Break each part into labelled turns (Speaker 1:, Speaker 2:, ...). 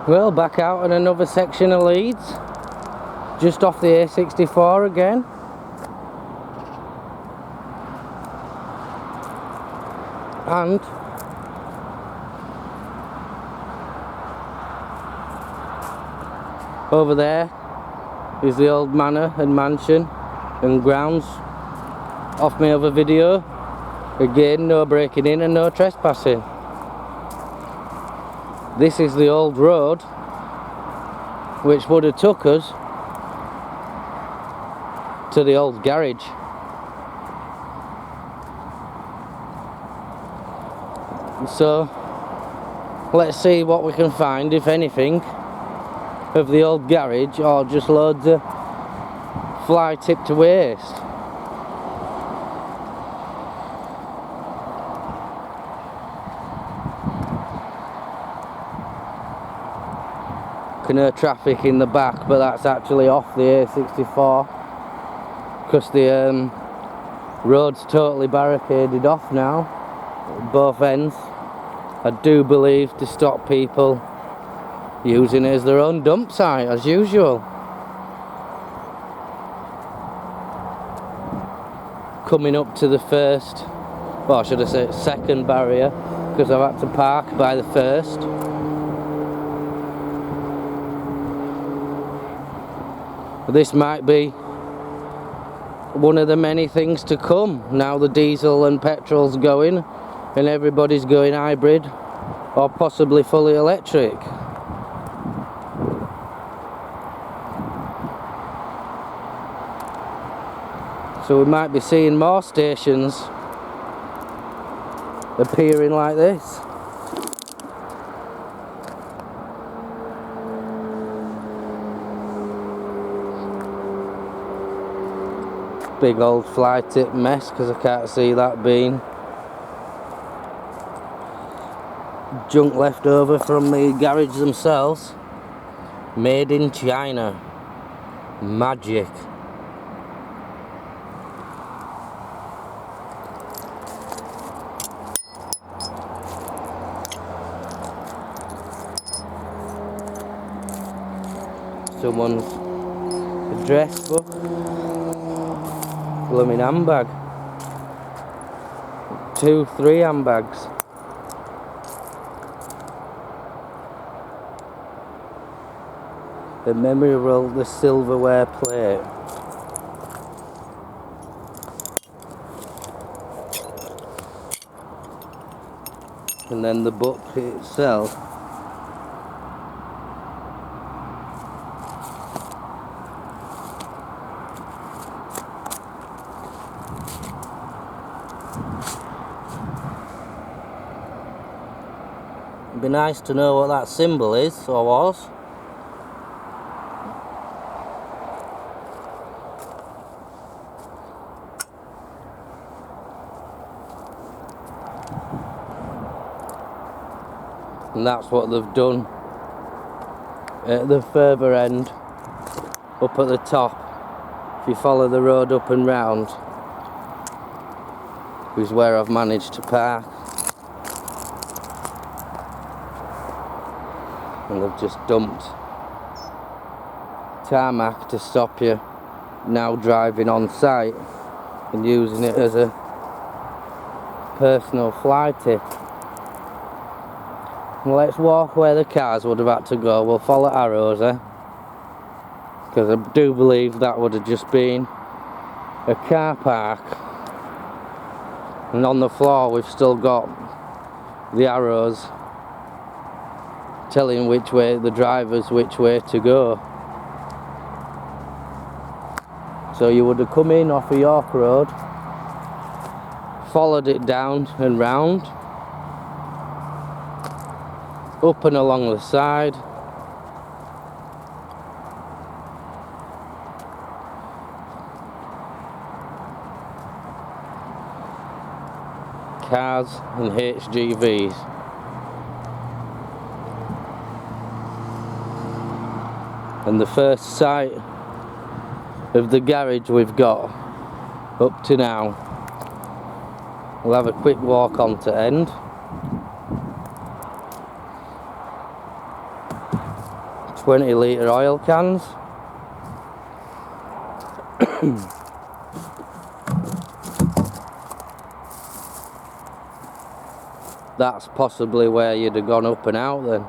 Speaker 1: Well, back out in another section of Leeds, just off the A64 again. And over there is the old manor and mansion and grounds off my other video. Again, no breaking in and no trespassing. This is the old road which would have took us to the old garage. So let's see what we can find, if anything, of the old garage, or just loads of fly tipped to waste. No traffic in the back, but that's actually off the A64 because the road's totally barricaded off now at both ends, I do believe, to stop people using it as their own dump site as usual. Coming up to the first, or should I say second barrier, because I've had to park by the first. This might be one of the many things to come now the diesel and petrol's going and everybody's going hybrid or possibly fully electric. So we might be seeing more stations appearing like this. Big old fly tip mess, because I can't see that being junk left over from the garage themselves. Made in China. Magic. Someone's address book. Blooming handbag. 2-3 handbags. The memorial, the silverware plate. And then the book itself. It'd be nice to know what that symbol is, or was. And that's what they've done at the further end, up at the top. If you follow the road up and round, is where I've managed to park. And they've just dumped tarmac to stop you now driving on site and using it as a personal fly tip. Let's walk where the cars would have had to go. We'll follow arrows, because I do believe that would have just been a car park, and on the floor we've still got the arrows telling which way the drivers which way to go. So you would have come in off of York Road, followed it down and round, up and along the side, cars and HGVs. And the first sight of the garage we've got up to now. We'll have a quick walk on to end. 20-litre oil cans. That's possibly where you'd have gone up and out then.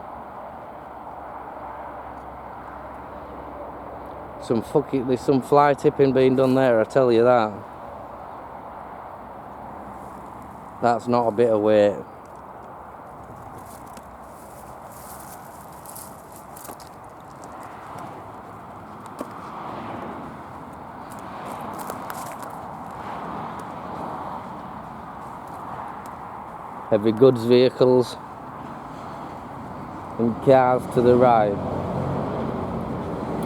Speaker 1: There's some fly tipping being done there, I tell you that. That's not a bit of weight. Heavy goods vehicles and cars to the right.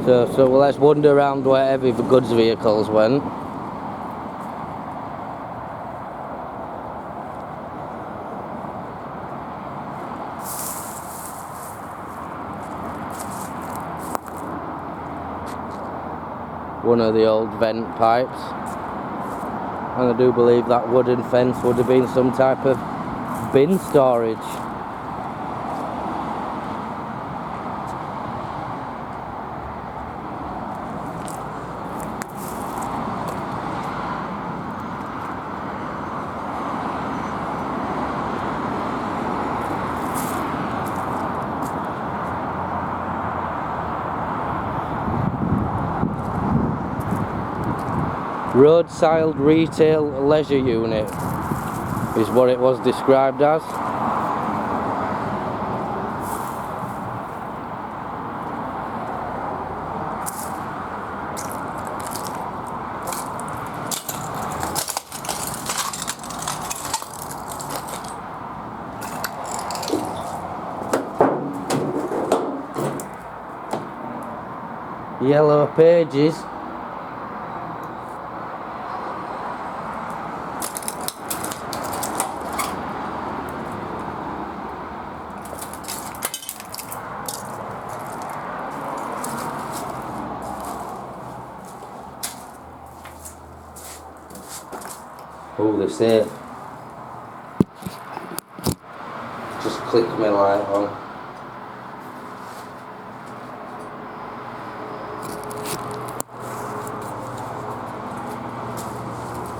Speaker 1: So well, let's wander around where heavy goods vehicles went. One of the old vent pipes, and I do believe that wooden fence would have been some type of bin storage. Roadside retail leisure unit is what it was described as. Yellow pages. Oh, the safe. Just click my light on.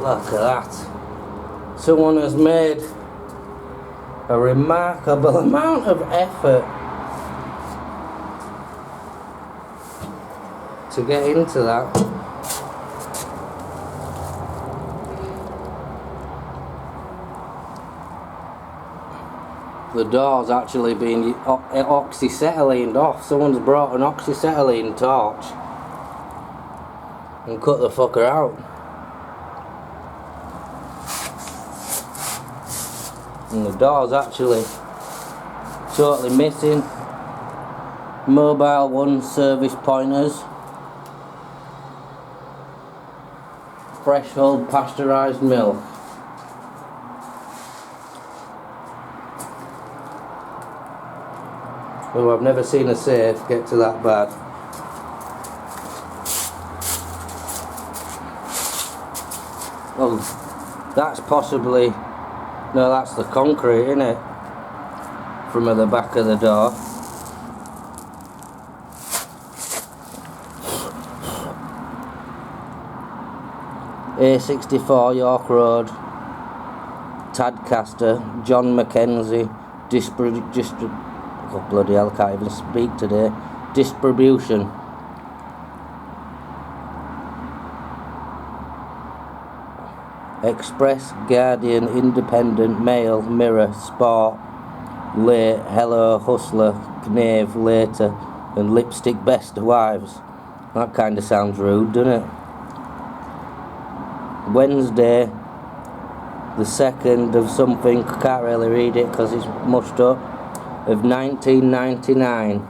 Speaker 1: Look at that. Someone has made a remarkable amount of effort to get into that. The door's actually been oxyacetylene off. Someone's brought an oxyacetylene torch and cut the fucker out. And the door's actually totally missing. Mobile one service pointers. Threshold pasteurised milk. Oh, I've never seen a safe get to that bad. Well, that's possibly... No, that's the concrete, isn't it? From the back of the door. A64 York Road, Tadcaster, John Mackenzie, oh bloody hell, I can't even speak today. Distribution. Express, Guardian, Independent, Mail, Mirror, Sport, Late, Hello, Hustler, Knave, Later, and Lipstick Best Wives. That kind of sounds rude, doesn't it? Wednesday, the 2nd of something, can't really read it because it's mushed up, of 1999.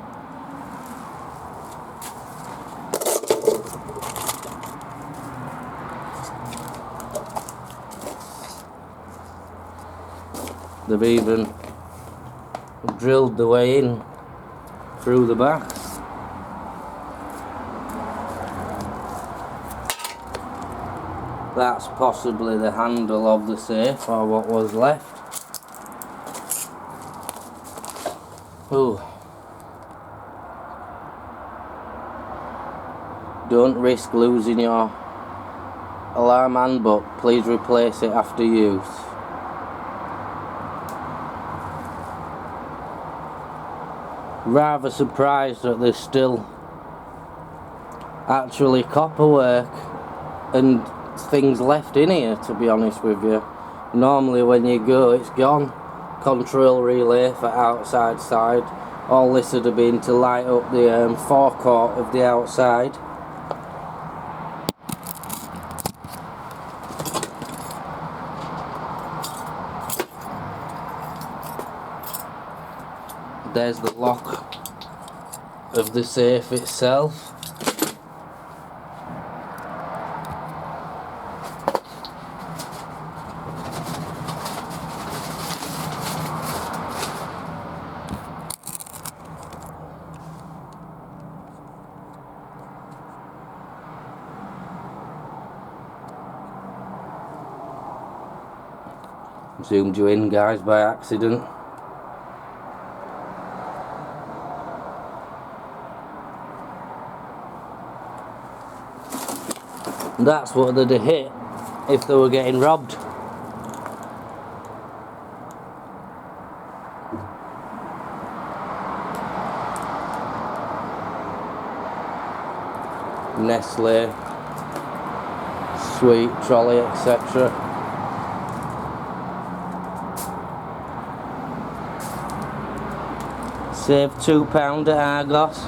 Speaker 1: They've even drilled the way in through the back. That's possibly the handle of the safe, or what was left. Ooh. Don't risk losing your alarm handbook. Please replace it after use. Rather surprised that there's still actually copper work and things left in here, to be honest with you. Normally when you go it's gone. Control relay for outside side. All this would have been to light up the forecourt of the outside. There's the lock of the safe itself. Zoomed you in, guys, by accident. And that's what they'd have hit if they were getting robbed. Nestle, sweet trolley, etc. Save £2 at Argos.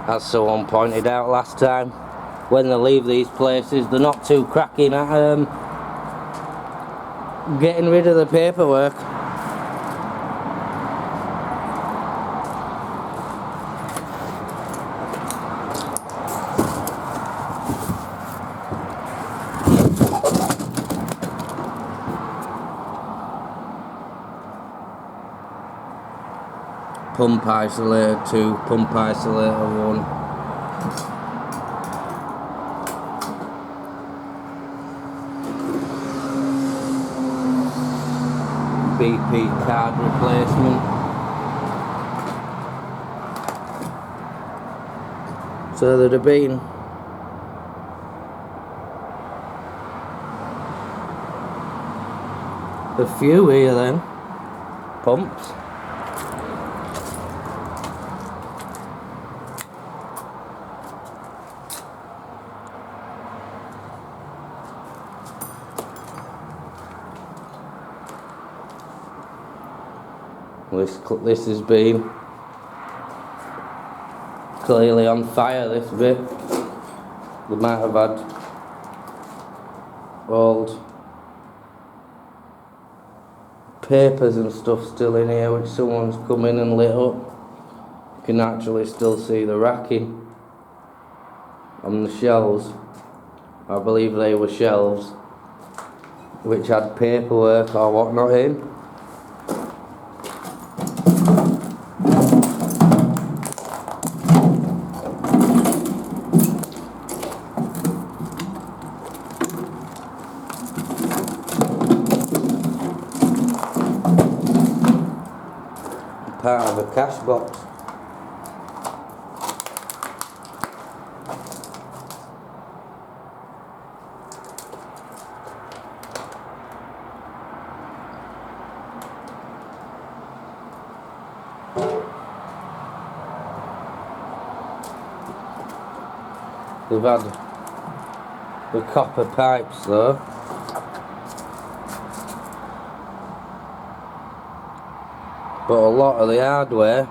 Speaker 1: As someone pointed out last time, when they leave these places, they're not too cracking at getting rid of the paperwork. Pump isolator 2, pump isolator 1. BP card replacement. So there'd have been a few here then, pumps. This has been clearly on fire, this bit. They might have had old papers and stuff still in here which someone's come in and lit up. You can actually still see the racking on the shelves. I believe they were shelves which had paperwork or whatnot in. Part of a cash box. They've had the copper pipes though. But a lot of the hardware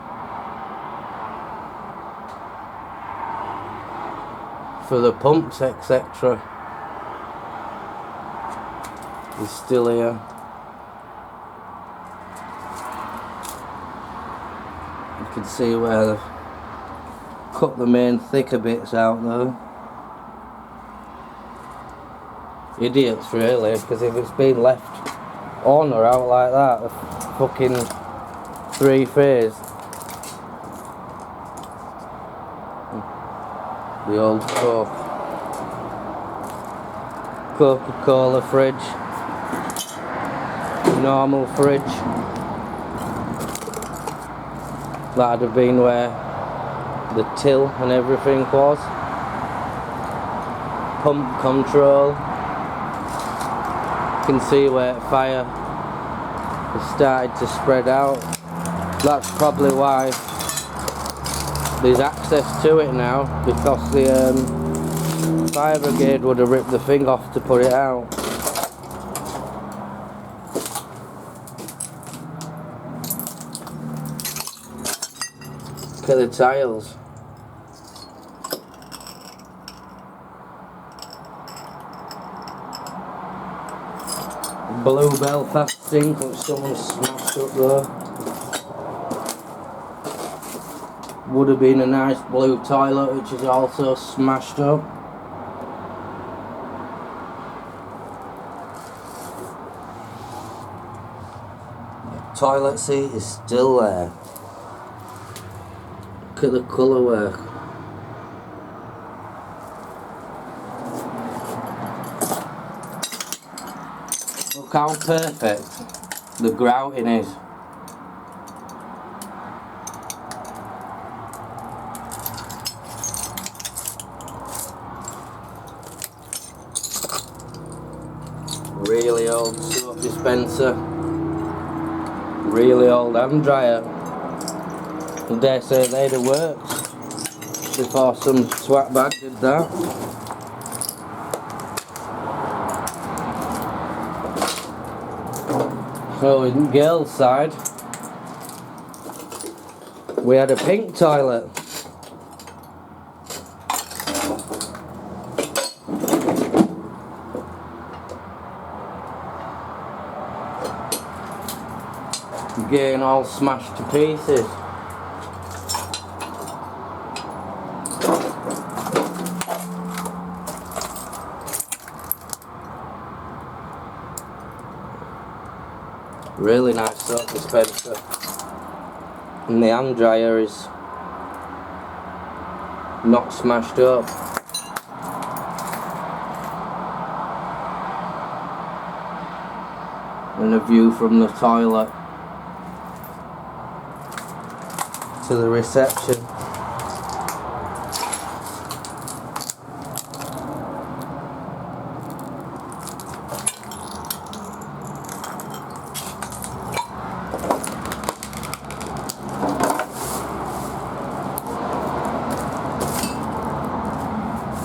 Speaker 1: for the pumps, etc. is still here. You can see where they've cut the main thicker bits out though. Idiots really, because if it's been left on or out like that, the fucking 3-phase, the old Coca-Cola fridge, normal fridge, that'd have been where the till and everything was. Pump control, you can see where fire has started to spread out. That's probably why there's access to it now, because the fire brigade would have ripped the thing off to put it out. Look at the tiles. Blue Belfast sink which someone smashed up there. Would have been a nice blue toilet which is also smashed up. The toilet seat is still there. Look at the colour work. Look how perfect the grouting is. Really old soap dispenser. Really old hand dryer. I dare say they'd have worked before some swat bag did that. So in girls' side, we had a pink toilet. Getting all smashed to pieces. Really nice soap dispenser. And the hand dryer is not smashed up. And a view from the toilet to the reception.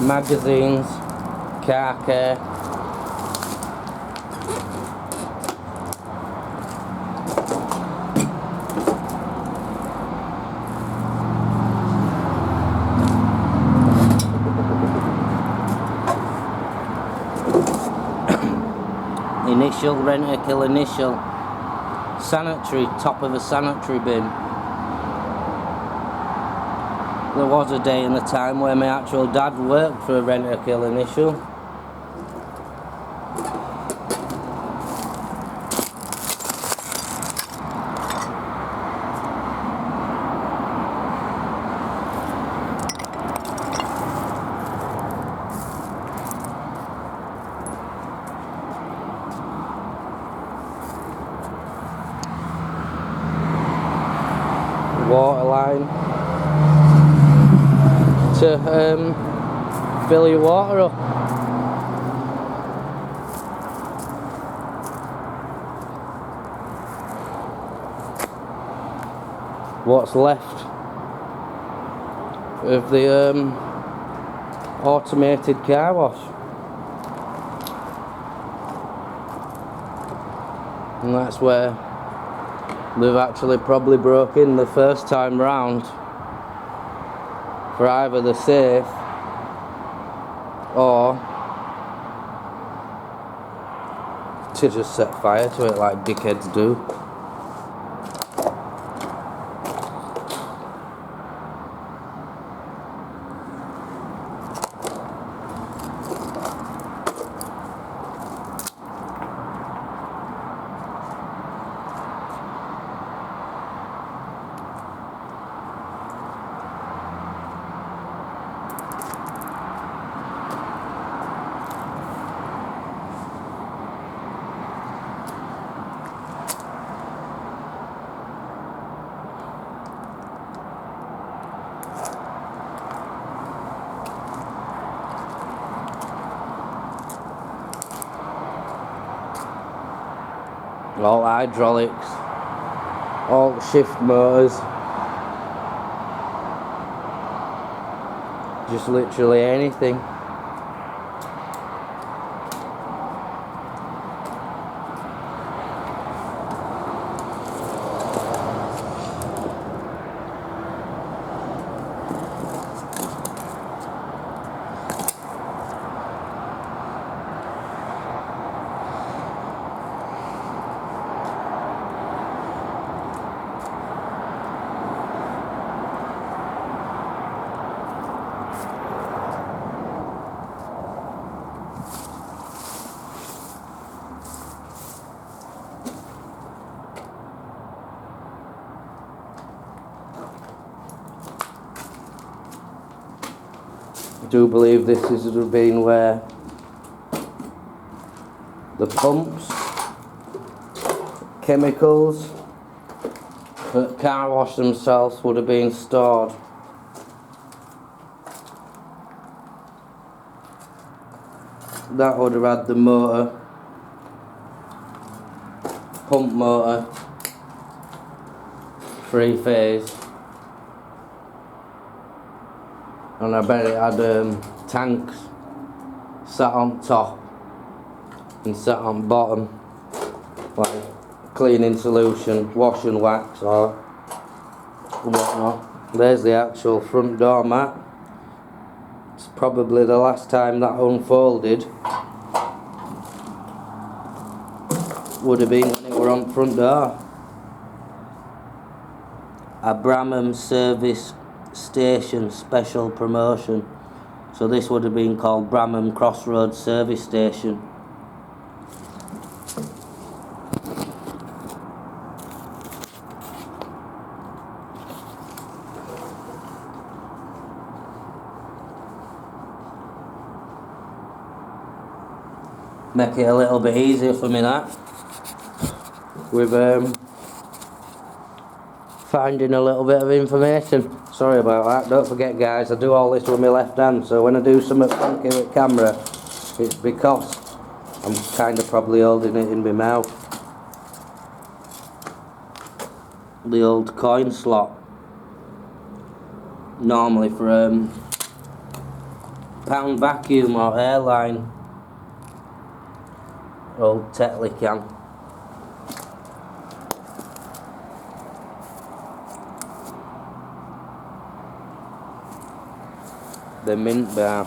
Speaker 1: Magazines, car care. Initial, Rent-A-Kill initial. Sanitary, top of a sanitary bin. There was a day and a time where my actual dad worked for a Rent-A-Kill initial. Water line to fill your water up. What's left of the automated car wash, and that's where they've actually probably broke in the first time round for either the safe or to just set fire to it like dickheads do. All hydraulics, all shift motors, just literally anything. I do believe this has been where the pumps, chemicals that car wash themselves would have been stored. That would have had the motor, pump motor, 3-phase, and I bet it had tanks sat on top and sat on bottom, like cleaning solution, wash and wax or whatnot. There's the actual front door mat. It's probably the last time that unfolded would have been when it were on front door. A Bramham service station special promotion. So this would have been called Bramham Crossroads service station. Make it a little bit easier for me that with finding a little bit of information. Sorry about that. Don't forget guys, I do all this with my left hand, so when I do something funky with camera, it's because I'm kind of probably holding it in my mouth. The old coin slot, normally for pound vacuum or airline. Old Tetley can. The mint bar.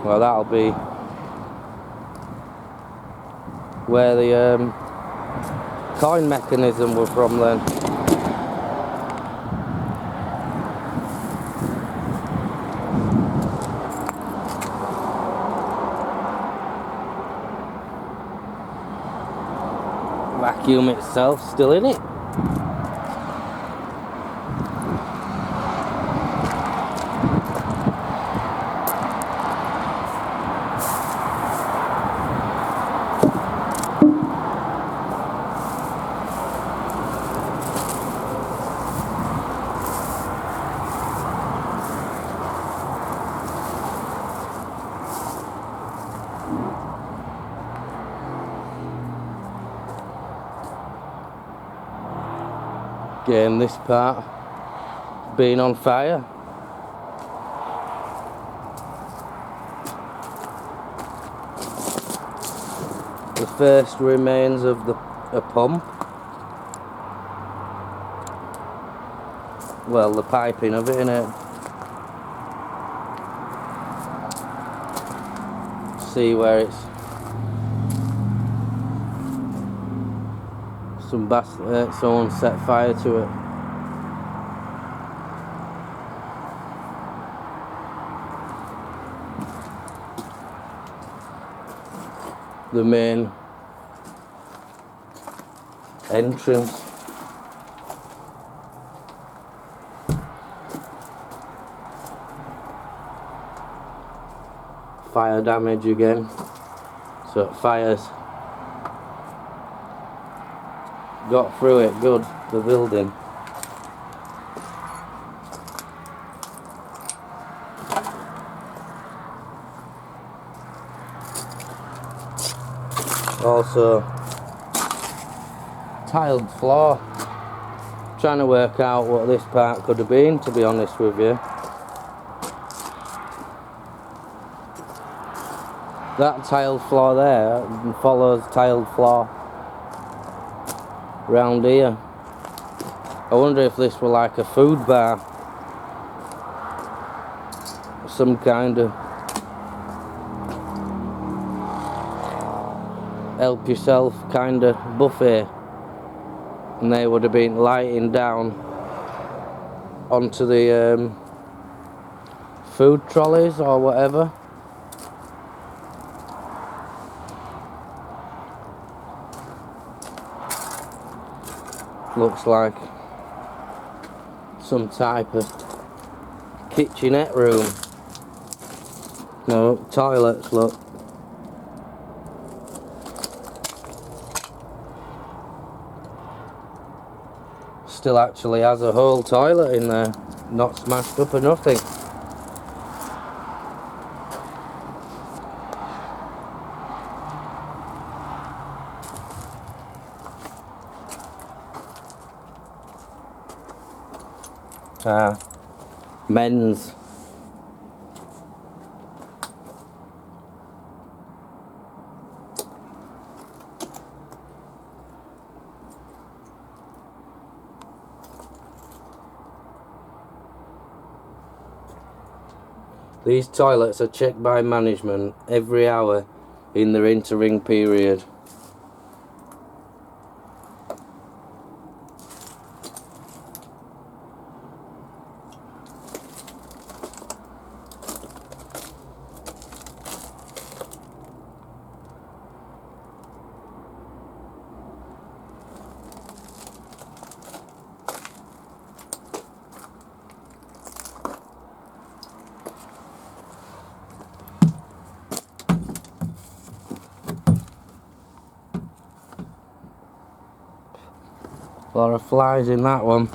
Speaker 1: Well, that'll be where the coin mechanism were from then. Vacuum itself still in it. Again, this part being on fire. The first remains of a pump. well, the piping of it, innit? See where it's someone set fire to it. The main entrance. Fire damage again. So fires got through it good, the building. Also, tiled floor. Trying to work out what this part could have been, to be honest with you. That tiled floor there follows tiled floor round here. I wonder if this were like a food bar, some kind of help yourself kind of buffet, and they would have been lighting down onto the food trolleys or whatever. Looks like some type of kitchenette room. No, toilets, look. Still actually has a whole toilet in there, not smashed up or nothing. Men's. These toilets are checked by management every hour in their inter-ring period. A lot of flies in that one.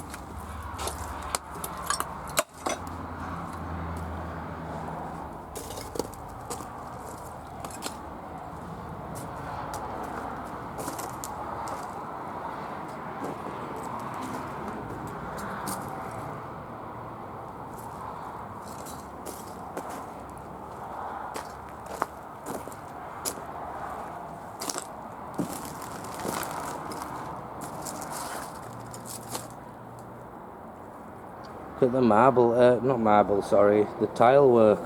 Speaker 1: Look at the marble, not marble, sorry, the tile work.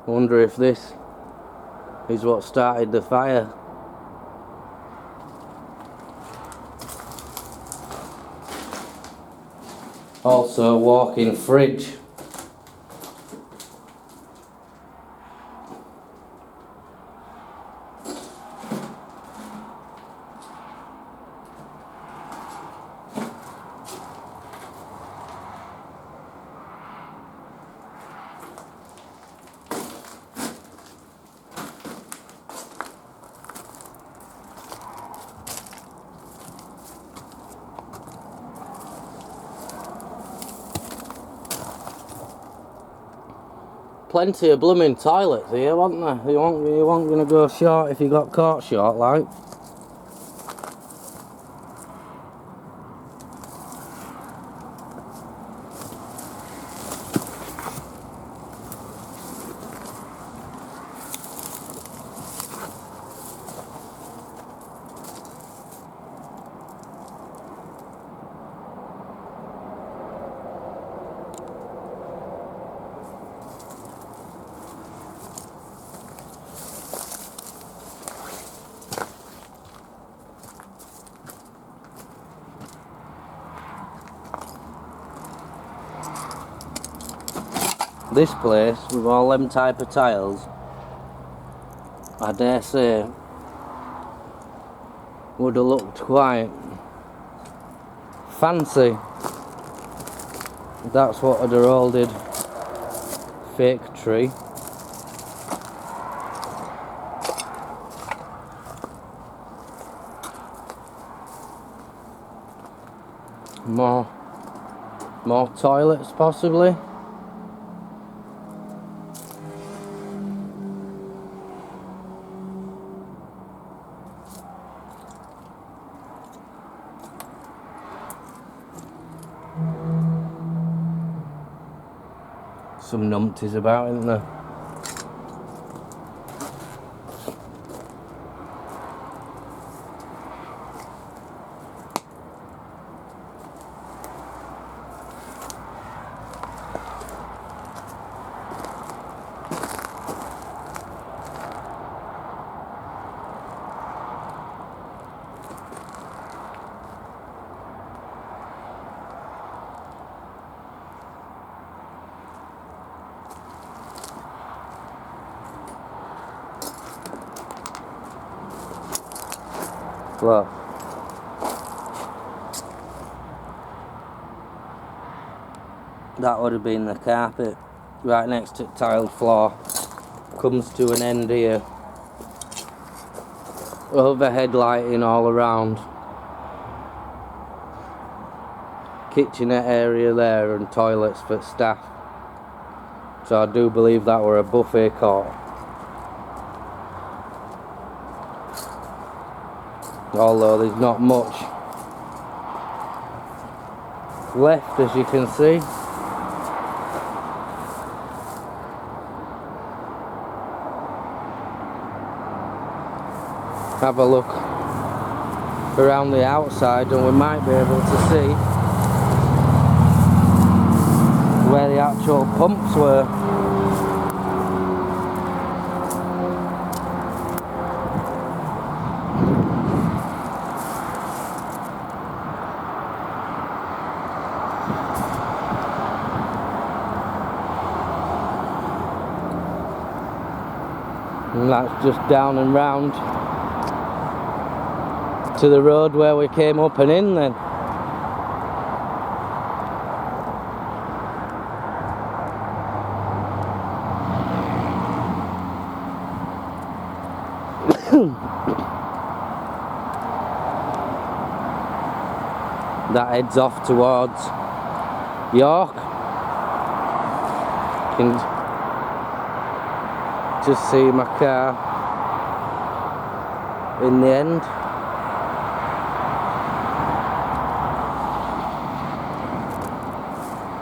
Speaker 1: I wonder if this is what started the fire. Also, a walk-in fridge. Plenty of blooming toilets here, wasn't there? You weren't going to go short if you got caught short, like. This place, with all them type of tiles, I dare say, would have looked quite fancy. That's what had heralded fake tree. More toilets possibly. Some numpties about, isn't there? Look. That would have been the carpet right next to tiled floor. Comes to an end here. Overhead lighting all around. Kitchenette area there and toilets for staff. So I do believe that were a buffet court. Although there's not much left, as you can see. Have a look around the outside and we might be able to see where the actual pumps were. And that's just down and round to the road where we came up and in then. That heads off towards York. You can just see my car in the end.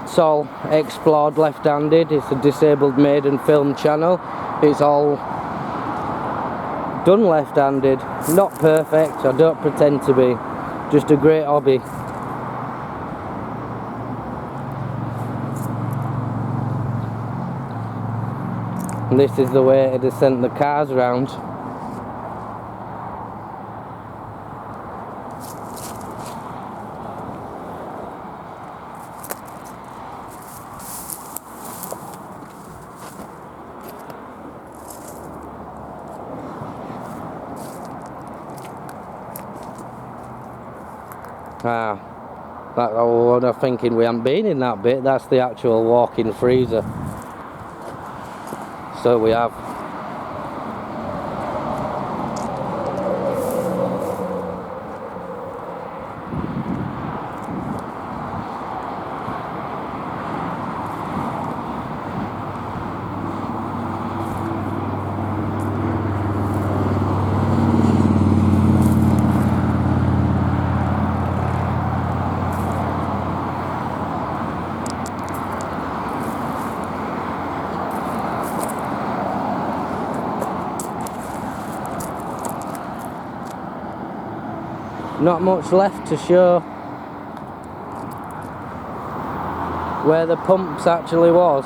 Speaker 1: It's all explored left-handed. It's a disabled maiden film channel. It's all done left-handed. Not perfect, I don't pretend to be. Just a great hobby. And this is the way it has sent the cars round. That, oh, I'm thinking we haven't been in that bit. That's the actual walk-in freezer. So we have. Not much left to show where the pumps actually was.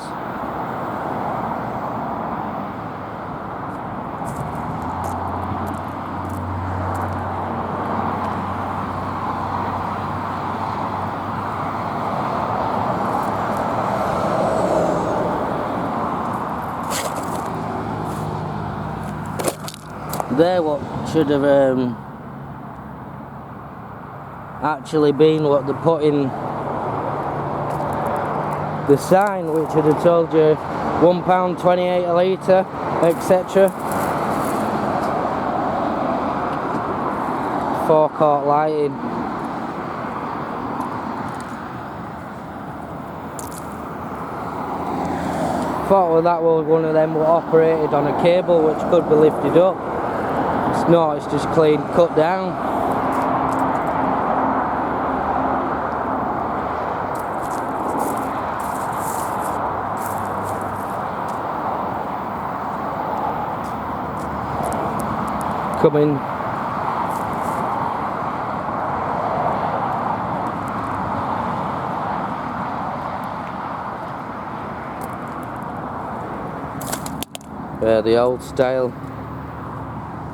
Speaker 1: There what should have actually been what they put in the sign, which would have told you £1.28 a litre, etc. Forecourt lighting. Thought well, that was one of them were operated on a cable which could be lifted up. It's not, it's just clean cut down. Coming. The old style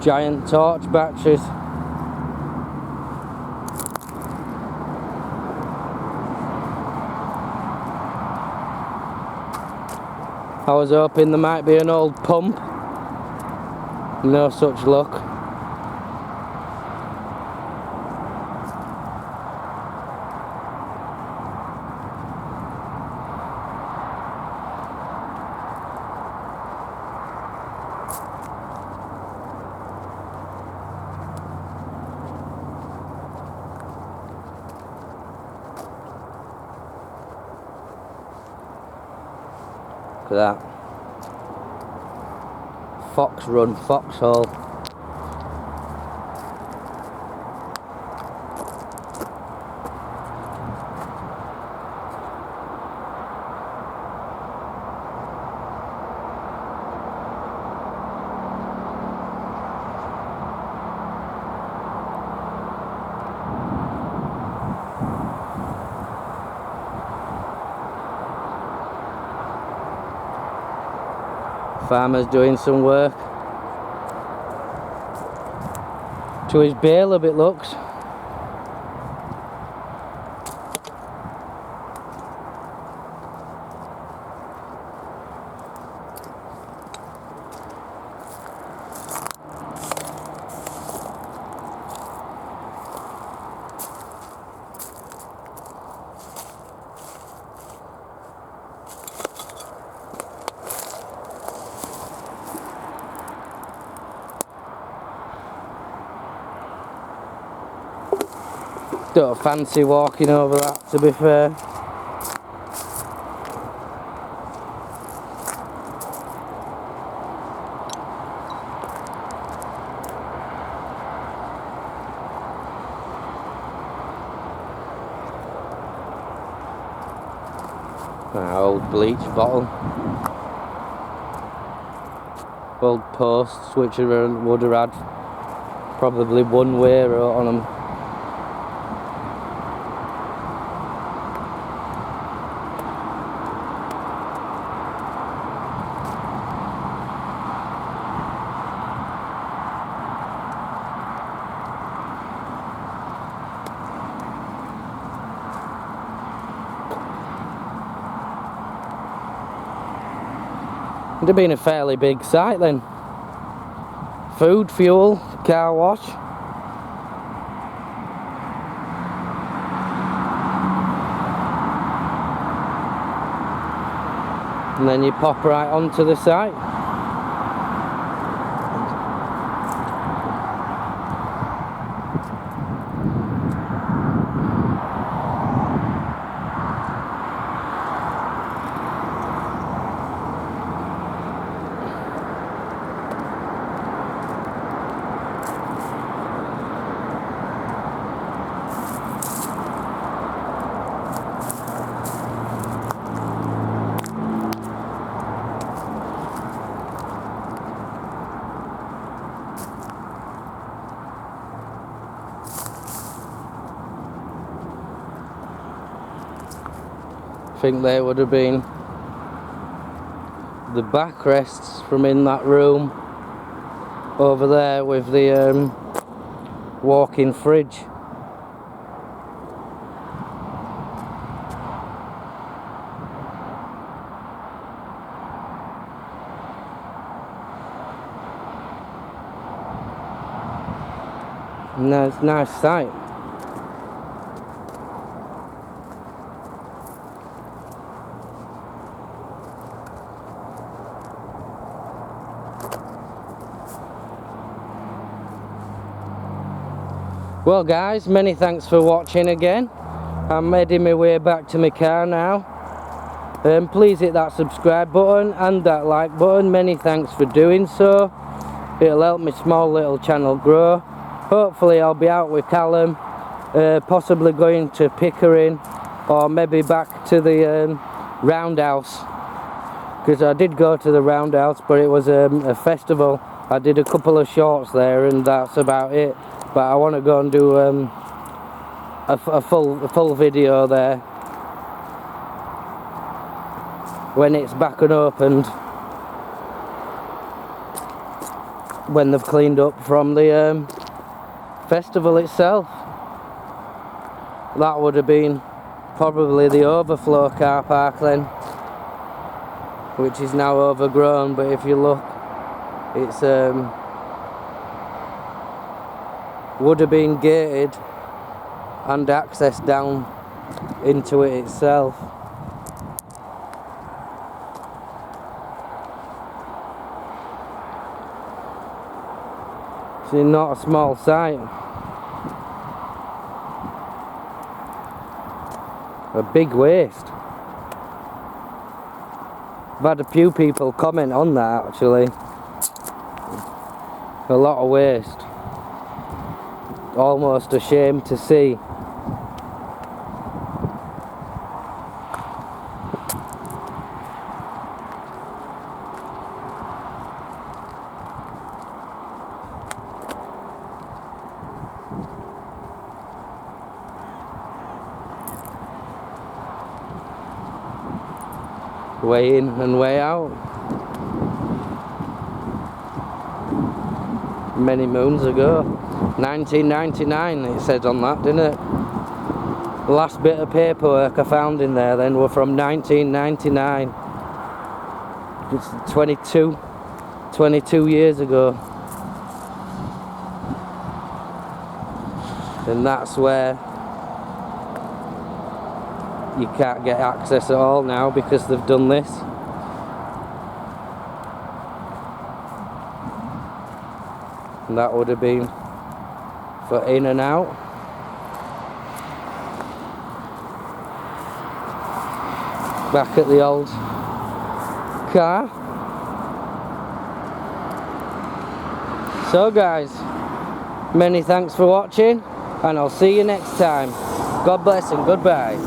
Speaker 1: giant torch batteries. I was hoping there might be an old pump. No such luck. Look at that. Fox Run, Foxhole. Farmer's doing some work to his bale, it looks. Don't fancy walking over that, to be fair. Old bleach bottle. Old posts which would have had probably one way wrote on them. It'd have been a fairly big site then. Food, fuel, car wash. And then you pop right onto the site. I think they would have been the backrests from in that room over there with the walk-in fridge. Nice sight. Well guys, many thanks for watching again. I'm heading my way back to my car now. Please hit that subscribe button and that like button. Many thanks for doing so. It'll help my small little channel grow. Hopefully I'll be out with Callum, possibly going to Pickering, or maybe back to the Roundhouse, because I did go to the Roundhouse, but it was a festival. I did a couple of shorts there and that's about it. But I want to go and do a full video there when it's back and opened, when they've cleaned up from the festival itself. That would have been probably the overflow car park then, which is now overgrown, but if you look, it's would have been gated and access down into it itself. It's not a small site. A big waste. I've had a few people comment on that actually. A lot of waste. Almost a shame to see. Way in and way out. Many moons ago. 1999 it said on that, didn't it? The last bit of paperwork I found in there then were from 1999. It's 22 years ago. And that's where you can't get access at all now because they've done this. And that would have been for in and out. Back at the old car. So guys, many thanks for watching and I'll see you next time. God bless and goodbye.